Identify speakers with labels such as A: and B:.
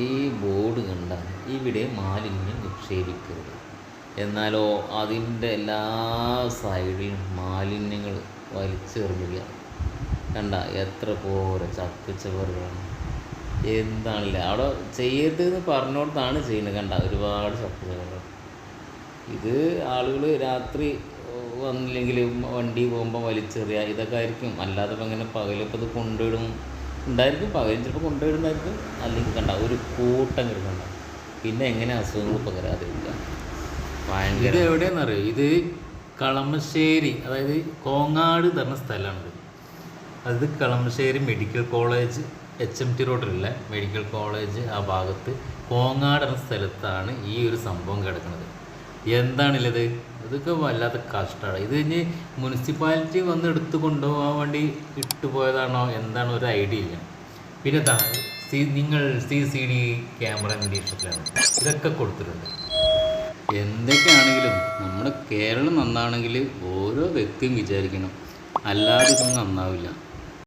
A: ഈ ബോർഡ് കണ്ടാൽ ഇവിടെ മാലിന്യം നിക്ഷേപിക്കരുത്. എന്നാലോ അതിൻ്റെ എല്ലാ സൈഡിലും മാലിന്യങ്ങൾ വലിച്ചെറിയുകയാണ്. കണ്ട എത്ര പോരെ ചപ്പുചവറുകളാണ്. എന്താണല്ലേ അവിടെ ചെയ്യരുതെന്ന് പറഞ്ഞോടത്താണ് ചെയ്യുന്നത്. കണ്ട ഒരുപാട് ചപ്പുചവറുകൾ. ഇത് ആളുകൾ രാത്രി വന്നില്ലെങ്കിൽ വണ്ടി പോകുമ്പോൾ വലിച്ചെറിയുക ഇതൊക്കെ ആയിരിക്കും. അല്ലാതെ ഇപ്പം ഇങ്ങനെ പകലിപ്പോൾ ഇത് കൊണ്ടുവിടും ഉണ്ടായിരിക്കും. പകലും ചിലപ്പോൾ കൊണ്ടുവിടുണ്ടായിരിക്കും. അല്ലെങ്കിൽ കണ്ട ഒരു കൂട്ടം കിടക്കണ്ട. പിന്നെ എങ്ങനെ അസുഖങ്ങൾ പകരാതിരിക്കുക. ഭയങ്കര. ഇത് എവിടെയാണെന്നറിയോ? ഇത് കളമശ്ശേരി, അതായത് കോങ്ങാട് തരുന്ന സ്ഥലമാണിത്. അത് കളമശ്ശേരി മെഡിക്കൽ കോളേജ് HMT റോഡിലുള്ള മെഡിക്കൽ കോളേജ് ആ ഭാഗത്ത് കോങ്ങാട് എന്ന സ്ഥലത്താണ് ഈ ഒരു സംഭവം കിടക്കുന്നത്. എന്താണില്ലത്? ഇതൊക്കെ വല്ലാത്ത കഷ്ടമാണ്. ഇത് ഇനി മുനിസിപ്പാലിറ്റി വന്ന് എടുത്ത് കൊണ്ടുപോകാൻ വേണ്ടി ഇട്ടുപോയതാണോ എന്താണോ ഒരു ഐഡിയ ഇല്ല. പിന്നെ നിങ്ങൾ CCD ക്യാമറ നിരീക്ഷണത്തിലാണ് ഇതൊക്കെ കൊടുത്തിട്ടുണ്ട്. എന്തൊക്കെയാണെങ്കിലും നമ്മുടെ കേരളം നന്നാണെങ്കിൽ ഓരോ വ്യക്തിയും വിചാരിക്കണം, അല്ലാതെ ഇതൊന്നും നന്നാവില്ല.